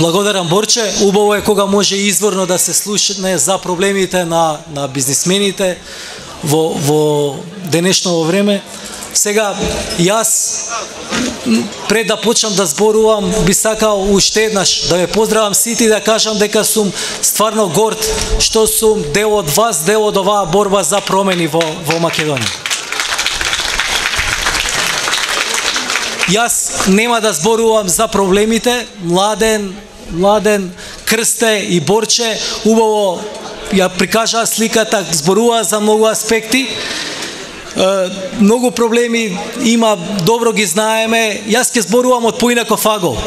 Благодарам, Борче. Убаво е кога може изворно да се слушне за проблемите на бизнисмените во денешно време. Сега, јас, пред да почнам да зборувам, би сакал уште еднаш да ве поздравам сите и да кажам дека сум стварно горд што сум дел од вас, дел од оваа борба за промени во Македонија. Јас нема да зборувам за проблемите, Младен, Крсте и Борче убаво ја прикажаа сликата, зборуваа за многу аспекти. Многу проблеми има, добро ги знаеме. Јас ќе зборувам од поинаков агол.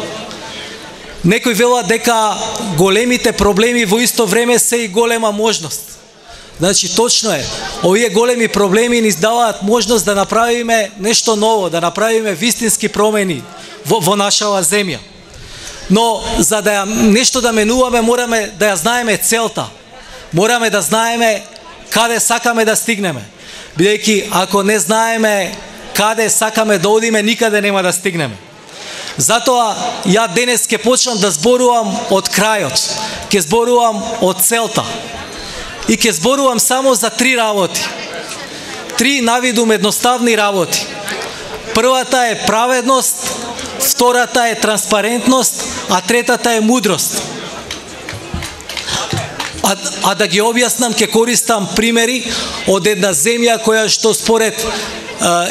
Некои велат дека големите проблеми во исто време се и голема можност. Значи, точно е. Овие големи проблеми ни даваат можност да направиме нешто ново, да направиме вистински промени во нашава земја. Но за да нешто да менуваме, мораме да ја знаеме целта. Мораме да знаеме каде сакаме да стигнеме. Бидејќи ако не знаеме каде сакаме да одиме, никаде нема да стигнеме. Затоа ја денес ќе почнам да зборувам од крајот, ќе зборувам од целта и ќе зборувам само за 3 работи. 3 навидум едноставни работи. Првата е праведност, втората е транспарентност, а третата е мудрост. А да ги објаснам, ќе користам примери од една земја која што според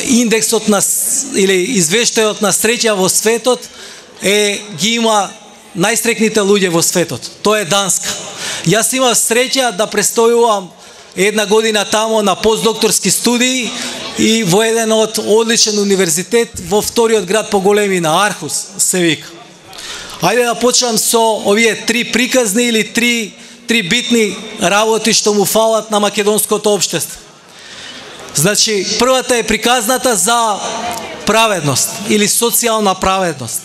индексот на или извештајот на среќа во светот ги има најстрекните луѓе во светот. Тоа е Данска. Јас имав среќа да престојувам една година тамо на постдокторски студии и во еден од одличен универзитет во вториот град по големина, Архус се вика. Ајде да почнам со овие 3 приказни или 3 битни работи што му фалат на македонското општество. Значи, првата е приказната за праведност или социјална праведност.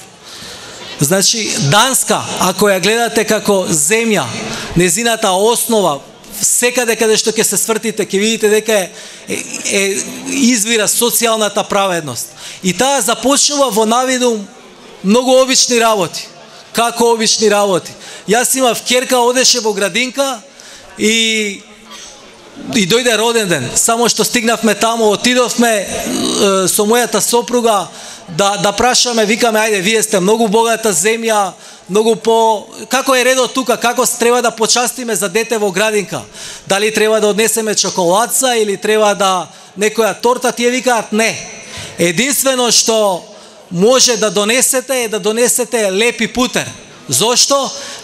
Значи, Данска, ако ја гледате како земја, незината основа, секаде каде што ќе се свртите, ќе видите дека извира социјалната праведност. И таа започнува во навидум многу обични работи. Како обични работи? Јас имав ќерка, одеше во градинка и дојде роден ден. Само што стигнавме тамо, отидовме со мојата сопруга да прашаме, викаме, ајде, вие сте многу богата земја, многу како е редот тука, како треба да почастиме за дете во градинка? Дали треба да однесеме чоколадца или треба да некоја торта? Тие викаат не. Единствено што може да донесете е да донесете лепи путер. Зошто?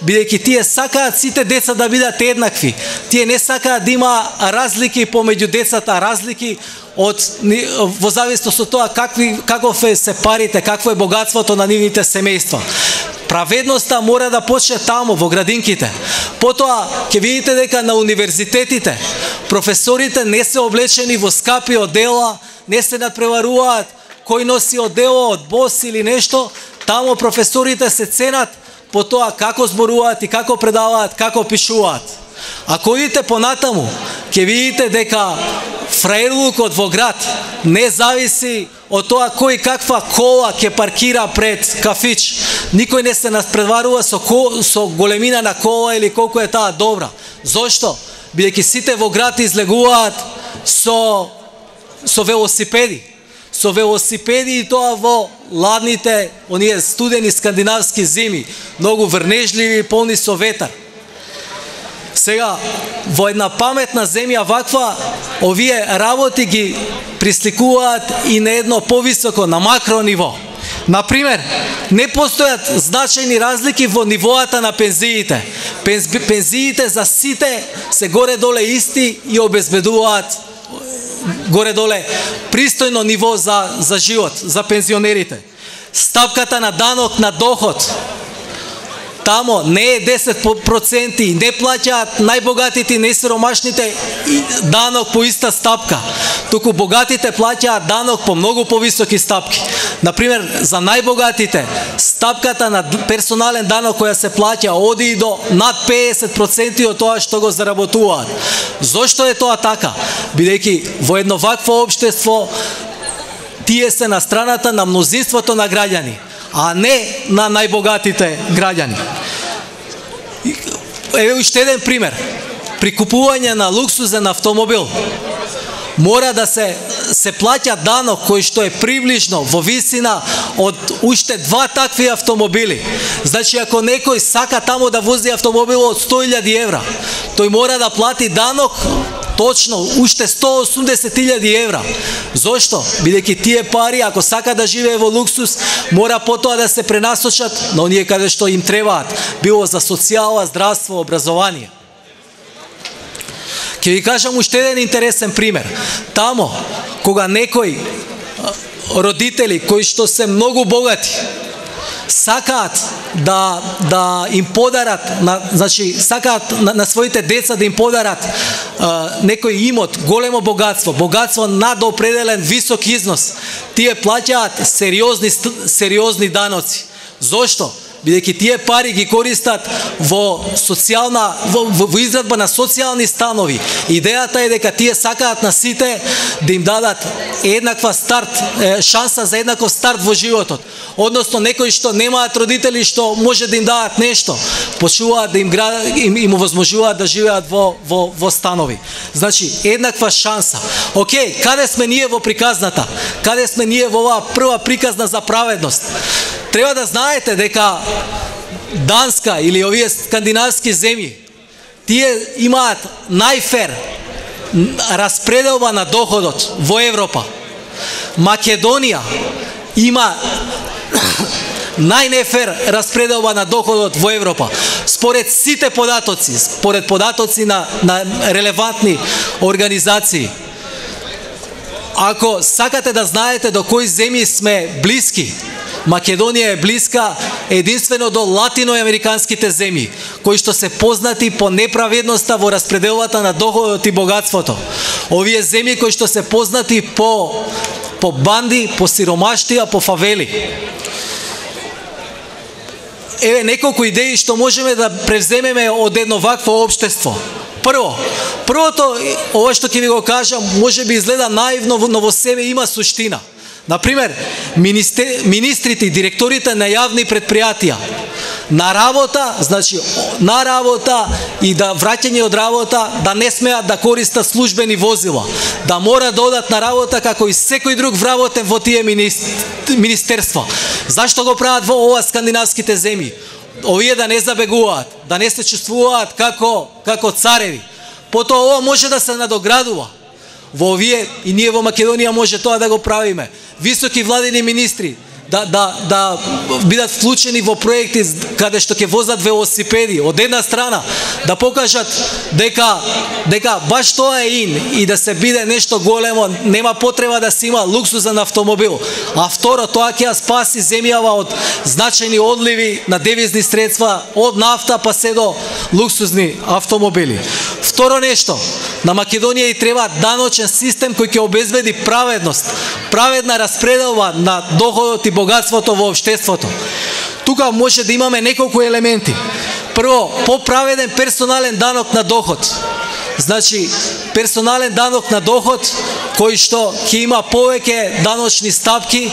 Бидејќи тие сакаат сите деца да бидат еднакви. Тие не сакаат да има разлики помеѓу децата, разлики во зависност од тоа каков се парите, какво е богатството на нивните семејства. Праведноста мора да почне таму, во градинките. Потоа ќе видите дека на универзитетите професорите не се облечени во скапи одела, не се надпреваруваат кој носи одело од бос или нешто. Таму професорите се ценат по тоа како зборуваат и како предаваат, како пишуваат. Ако идите понатаму, ќе видите дека фраерлукот во град не зависи од тоа кој каква кола ќе паркира пред кафич. Никој не се надпреварува со големина на кола или колку е таа добра. Зошто? Бидејќи сите во град излегуваат со велосипеди. Со велосипеди и тоа во ладните, оние студени скандинавски зими, многу врнежливи, полни со ветар. Сега, во една паметна земја ваква, овие работи ги присликуваат и на едно повисоко, на макро ниво. Например, не постојат значајни разлики во нивоата на пензиите. Пензиите за сите се горе-доле исти и обезбедуваат горе-доле пристојно ниво за живот, за пензионерите. Стапката на данок на доход, тамо не е 10%, не плаќаат најбогатите и најсиромашните данок по иста стапка, туку богатите плаќаат данок по многу повисоки стапки. Например, за најбогатите, стапката на персонален данок која се плаќа оди до над 50% од тоа што го заработуваат. Зошто е тоа така? Бидејќи во едно вакво општество тие се на страната на мнозинството на граѓани, а не на најбогатите граѓани. Еве уште еден пример. При купување на луксузен автомобил мора да се плаќа данок кој што е приближно во висина од уште 2 такви автомобили. Значи, ако некој сака тамо да вози автомобил од 100.000 евра, тој мора да плати данок точно уште 180.000 евра. Зошто? Бидејќи тие пари, ако сака да живее во луксус, мора потоа да се пренасочат на оние каде што им требаат, било за социјала, здравство, образование. Ќе ви кажам уште еден интересен пример. Тамо, кога некои родители кои што се многу богати сакаат да им подарат, значи сакаат на своите деца да им подарат некој имот, големо богатство над определен висок износ, тие плаќаат сериозни даноци. Зошто? Бидејќи тие пари ги користат во изградба на социјални станови. Идејата е дека тие сакаат на сите да им дадат еднаква шанса за еднаков старт во животот. Односно, некои што немаат родители што може да им дадат нешто, почнуваат да им овозможуваат да живеат во станови. Значи, еднаква шанса. Океј, каде сме ние во приказната? Каде сме ние во оваа прва приказна за праведност? Треба да знаете дека Данска или овие скандинавски земји, тие имаат најфер распределба на доходот во Европа. Македонија има најнефер распределба на доходот во Европа. Според сите податоци, според податоци на релевантни организации. Ако сакате да знаете до кои земји сме блиски, Македонија е блиска единствено до латиноамериканските земји, кои што се познати по неправедноста во распределбата на доходот и богатството. Овие земји кои што се познати по банди, по сиромаштија, по фавели. Еве неколку идеи што можеме да превземеме од едно вакво општество. Првото, ова што ќе ви го кажам, може би изгледа наивно, но во себе има суштина. Например, министрите и директорите на јавни предпријатија на работа, значи на работа и да враќање од работа, да не смеат да користат службени возила, да мора да одат на работа како и секој друг вработен во тие министерства. Зашто го прават во ова скандинавските земји? Овие да не забегуваат, да не се чувствуваат како цареви. Потоа ова може да се надоградува. Во овие и ние во Македонија може тоа да го правиме. Високи владини министри да бидат вклучени во проекти каде што ќе возат велосипеди. Од една страна да покажат дека баш тоа е и да се биде нешто големо, нема потреба да се има луксузен автомобил. А второ, тоа ќе ја спаси земјава од значајни одливи на девизни средства, од нафта па се до луксузни автомобили. Второ нешто, на Македонија и треба даночен систем кој ќе обезбеди праведност, праведна распределба на доходот и богатството во општеството. Тука може да имаме неколку елементи. Прво, поправеден персонален данок на доход. Значи, персонален данок на доход кој што ќе има повеќе даночни стапки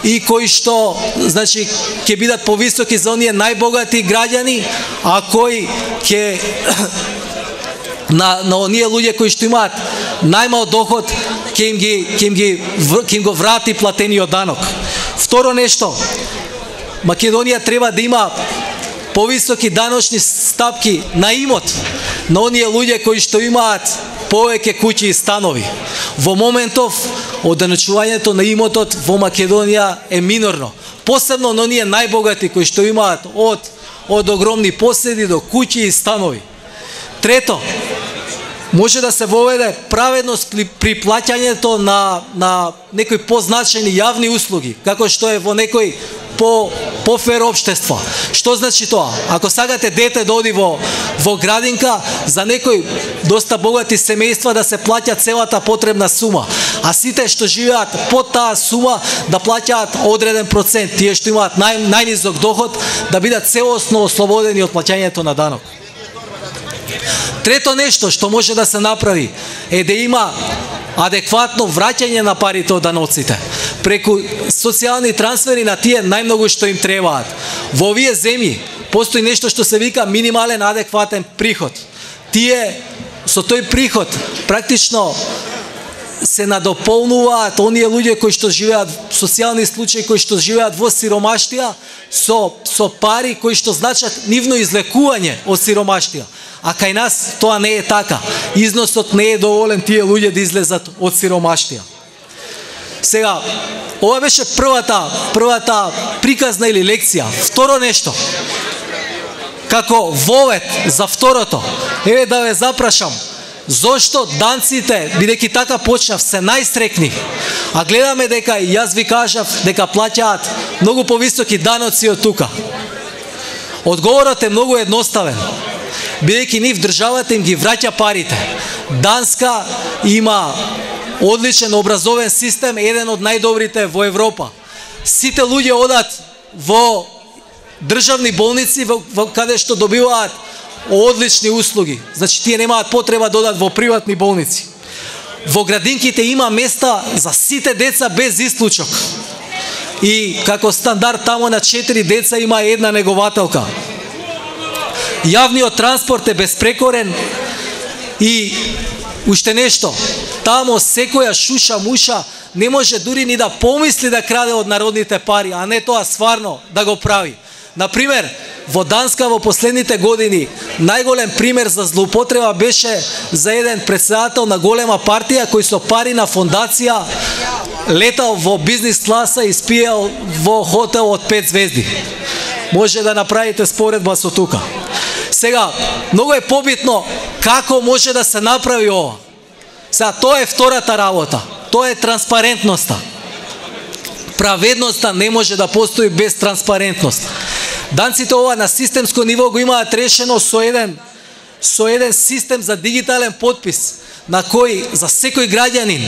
и кои што, значи, ќе бидат повисоки за оние најбогати граѓани, а кои ќе на оние луѓе кои што имаат најмал доход ќе им го врати платениот данок. Второ нешто, Македонија треба да има повисоки даночни стапки на имот на оние луѓе кои што имаат повеќе куќи и станови. Во моментов, одданочувањето на имотот во Македонија е минорно. Посебно на оние најбогати кои што имаат од огромни поседи до куќи и станови. Трето, може да се воведе праведност при плаќањето на некои позначени јавни услуги, како што е во некои пофер општества. Што значи тоа? Ако сакате дете да оди во градинка, за некои доста богати семејства да се плаќа целата потребна сума, а сите што живеат под таа сума да плаќаат одреден процент, тие што имаат најнизок доход да бидат целосно ослободени од плаќањето на данок. Трето нешто што може да се направи е да има адекватно враќање на парите од даноците преку социјални трансфери на тие најмногу што им требаат. Во овие земји Постои нешто што се вика минимален адекватен приход. Тие со тој приход практично се надополнуваат оние луѓе кои што живеат, социјални случаи кои што живеат во сиромаштија со пари кои што значат нивно излекување од сиромаштија. А кај нас тоа не е така. Износот не е доволен тие луѓе да излезат од сиромаштија. Сега, ова беше првата приказна или лекција. Второ нешто. Како вовет за второто, еве да ве запрашам, зошто данците, бидејќи така почнав, се најстрекни, а гледаме дека, јас ви кажав, дека плаќаат многу повисоки даноци од тука. Одговорот е многу едноставен. Бидејќи нив државата им ги враќа парите. Данска има одличен образовен систем, еден од најдобрите во Европа. Сите луѓе одат во државни болници каде што добиваат одлични услуги. Значи тие немаат потреба да одат во приватни болници. Во градинките има места за сите деца без исклучок. И како стандард тамо на 4 деца има една негователка. Јавниот транспорт е безпрекорен и уште нешто. Тамо секоја шуша муша не може дури ни да помисли да краде од народните пари, а не тоа стварно да го прави. Например, во Данска во последните години најголем пример за злоупотреба беше за еден претседател на голема партија кој со пари на фондација летал во бизнис класа и спиел во хотел од 5 звезди. Може да направите споредба со тука. Сега, многу е побитно како може да се направи ова. Сега, тоа е втората работа. Тоа е транспарентноста. Праведноста не може да постои без транспарентност. Данците ова на системско ниво го имаат решено со еден систем за дигитален подпис, на кој за секој граѓанин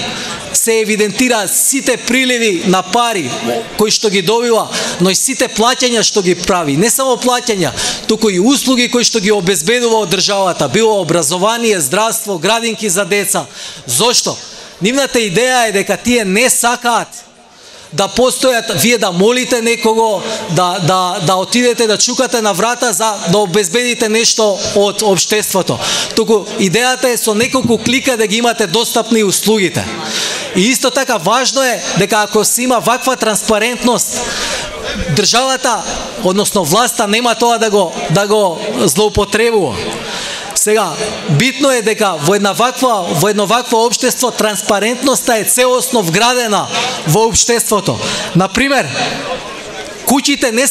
се евидентираат сите приливи на пари кои што ги добива, но и сите плаќања што ги прави. Не само плаќања, туку и услуги кои што ги обезбедува од државата, било образование, здравство, градинки за деца. Зошто? Нивната идеја е дека тие не сакаат да постојат, вие да молите некого, да отидете да чукате на врата за да обезбедите нешто од општеството. Туку идејата е со неколку клика да ги имате достапни услугите. И исто така важно е дека ако се има ваква транспарентност, државата, односно власта нема тоа да го злоупотребува. Сега, битно е дека во едно вакво општество транспарентноста е целосно вградена во општеството. Например, куќите не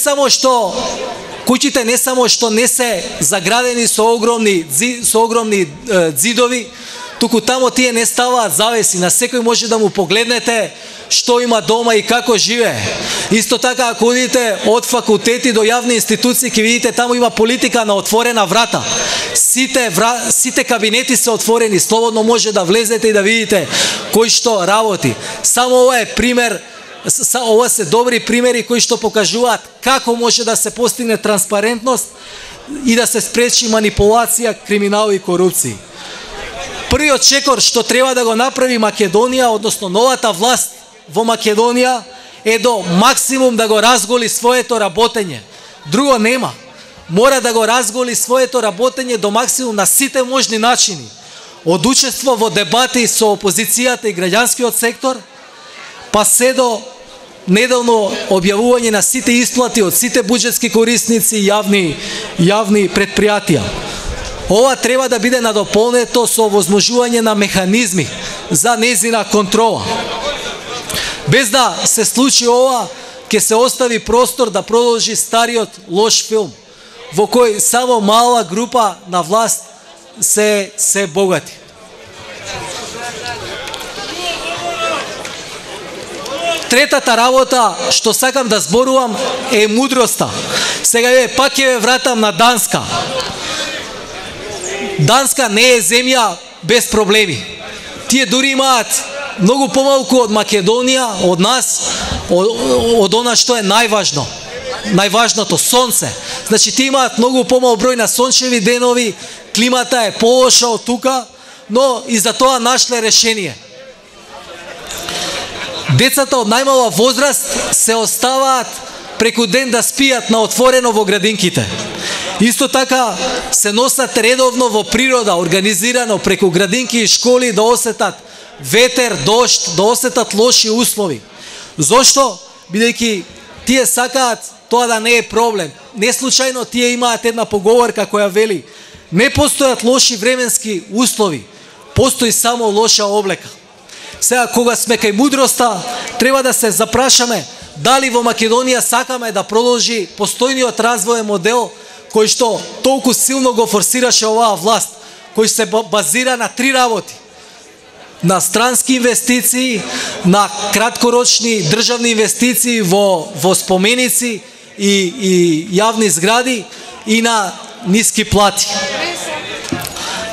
само што не се заградени со огромни ѕидови, туку тамо тие не ставаат завеси, на секој може да му погледнете што има дома и како живее. Исто така, ако одите од факултети до јавни институции, ќе видите тамо има политика на отворена врата. Сите кабинети се отворени, слободно може да влезете и да видите кој што работи. Само ова е пример, ова се добри примери кои што покажуваат како може да се постигне транспарентност и да се спречи манипулација, криминал и корупција. Првиот чекор што треба да го направи Македонија, односно новата власт во Македонија, е до максимум да го разголи своето работење. Друго нема. Мора да го разголи своето работење до максимум на сите можни начини. Од учество во дебати со опозицијата и граѓанскиот сектор, па се до неделно објавување на сите исплати од сите буџетски корисници и јавни предпријатија. Ова треба да биде надополнето со овозможување на механизми за незина контрола. Без да се случи ова, ќе се остави простор да продолжи стариот лош филм, во кој само мала група на власт се богати. Третата работа што сакам да зборувам е мудроста. Сега пак ќе ве вратам на Данска. Данска не е земја без проблеми. Тие дури имаат многу помалку од Македонија, од нас, од она што е најважно. Најважното, сонце. Значи, тие имаат многу помал број на сончеви денови, климата е полоша од тука, но и за тоа нашле решение. Децата од најмала возраст се оставаат преку ден да спијат на отворено во градинките. Исто така се носат редовно во природа, организирано преку градинки и школи да осетат ветер, дожд, да осетат лоши услови. Зошто? Бидејќи тие сакаат тоа да не е проблем. Не случајно тие имаат една поговорка која вели: не постојат лоши временски услови, постои само лоша облека. Сега, кога сме кај мудроста, треба да се запрашаме дали во Македонија сакаме да продолжи постојниот развоен модел кој што толку силно го форсираше оваа власт, кој се базира на три работи: на странски инвестиции, на краткорочни државни инвестиции во споменици и јавни згради и на ниски плати.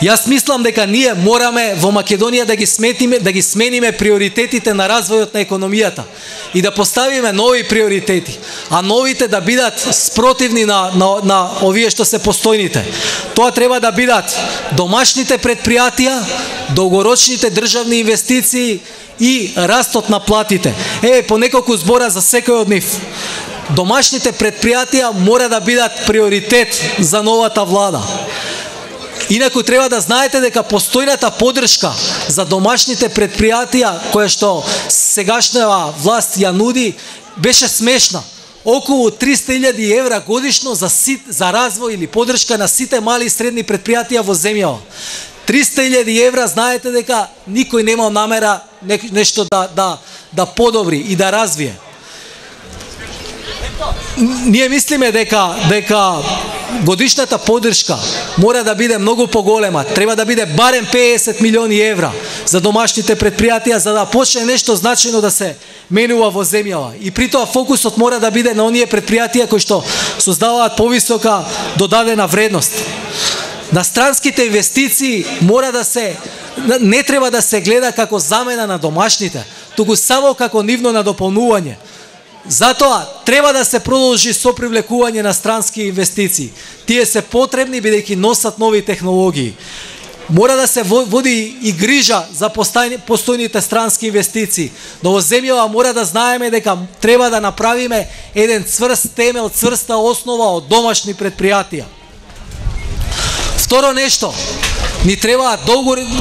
Јас мислам дека ние мораме во Македонија да ги смениме приоритетите на развојот на економијата и да поставиме нови приоритети, а новите да бидат спротивни на овие што се постојните. Тоа треба да бидат домашните предпријатија, долгорочните државни инвестиции и растот на платите. По неколку збора за секој од нив. Домашните предпријатија мора да бидат приоритет за новата влада. Инаку треба да знаете дека постојната поддршка за домашните предпријатија која што сегашната власт ја нуди беше смешна. Околу 300.000 евра годишно за развој или поддршка на сите мали и средни предпријатија во земјава. 300.000 евра, знаете дека никој немал намера нешто да подобри и да развие. Ние мислиме дека годишната поддршка мора да биде многу поголема, треба да биде барем 50 милиони евра за домашните предпријатија за да почне нешто значајно да се менува во земјава. И при тоа фокусот мора да биде на оние предпријатија кои што создаваат повисока додадена вредност. На странските инвестиции не треба да се гледа како замена на домашните, туку само како нивно надополнување. Затоа треба да се продолжи со привлекување на странски инвестиции. Тие се потребни бидејќи носат нови технологии. Мора да се води и грижа за постојните странски инвестиции. Но во земјава мора да знаеме дека треба да направиме еден цврст темел, цврста основа од домашни предпријатија. Второ нешто, ни требаат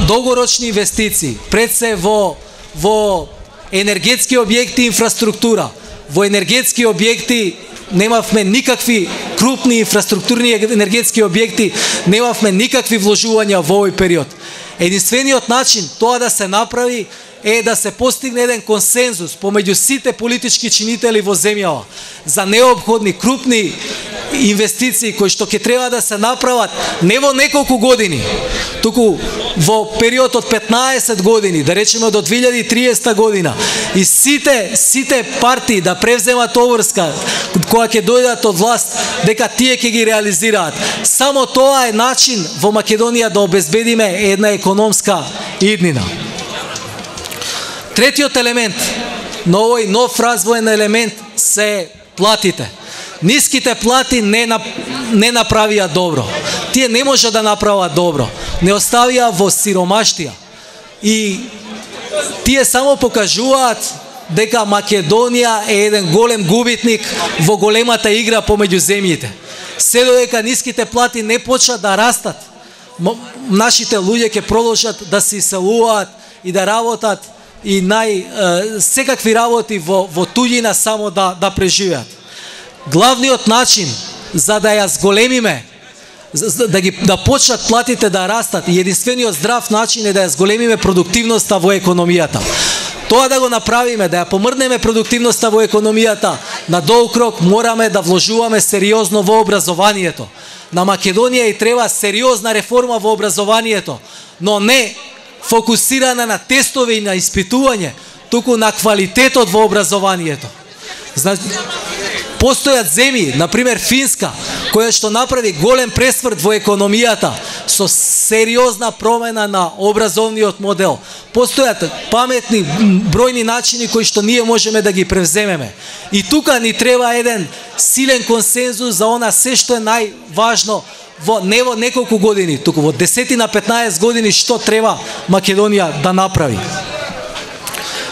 долгорочни инвестиции, пред се во енергетски објекти и инфраструктура. Во енергетски објекти немавме никакви крупни инфраструктурни енергетски објекти, немавме никакви вложувања во овој период. Единствениот начин тоа да се направи е да се постигне еден консензус помеѓу сите политички чинители во земјава за неопходни крупни инвестиции кои што ќе треба да се направат не во неколку години, туку во период од 15 години, да речеме до 2030 година, и сите партии да превземат обврска која ќе дојдат од власт дека тие ќе ги реализираат. Само тоа е начин во Македонија да обезбедиме една економска иднина. Третиот елемент на овој нов развоен елемент се платите. Ниските плати не направија добро. Тие не може да направат добро. Не оставија во сиромаштија. И тие само покажуваат дека Македонија е еден голем губитник во големата игра помеѓу земјите. Се додека ниските плати не почнат да растат, нашите луѓе ќе продолжат да се иселуваат и да работат и секакви работи во туѓина само да преживеат. Главниот начин за да ја зголемиме, да почнат платите да растат, и единствениот здрав начин е да ја зголемиме продуктивноста во економијата. Тоа да го направиме, да ја помрднеме продуктивноста во економијата, на долг рок мораме да вложуваме сериозно во образованието. На Македонија и треба сериозна реформа во образованието, но не фокусирана на тестови и на испитување, туку на квалитетот во образованието. Постојат земји, например Финска, која што направи голем пресврт во економијата со сериозна промена на образовниот модел. Постојат паметни бројни начини кои што ние можеме да ги превземеме. И тука ни треба еден силен консензус за она се што е најважно не во неколку години, туку во 10 на 15 години што треба Македонија да направи.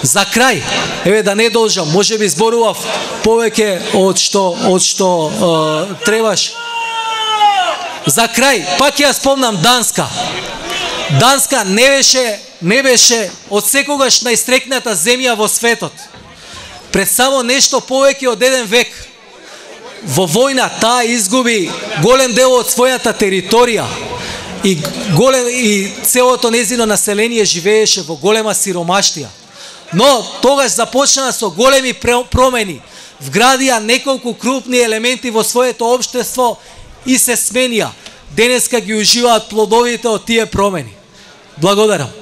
За крај, да не должам, може би зборував повеќе од што требаш. За крај, пак ја спомнам Данска. Данска не беше од секогаш најстрекната земја во светот. Пред само нешто повеќе од 1 век. Во војна таа изгуби голем дел од својата територија и целото незино население живееше во голема сиромаштија. Но тогаш започна со големи промени. Вградија неколку крупни елементи во своето општество и се сменија. Денеска ги уживаат плодовите од тие промени. Благодарам.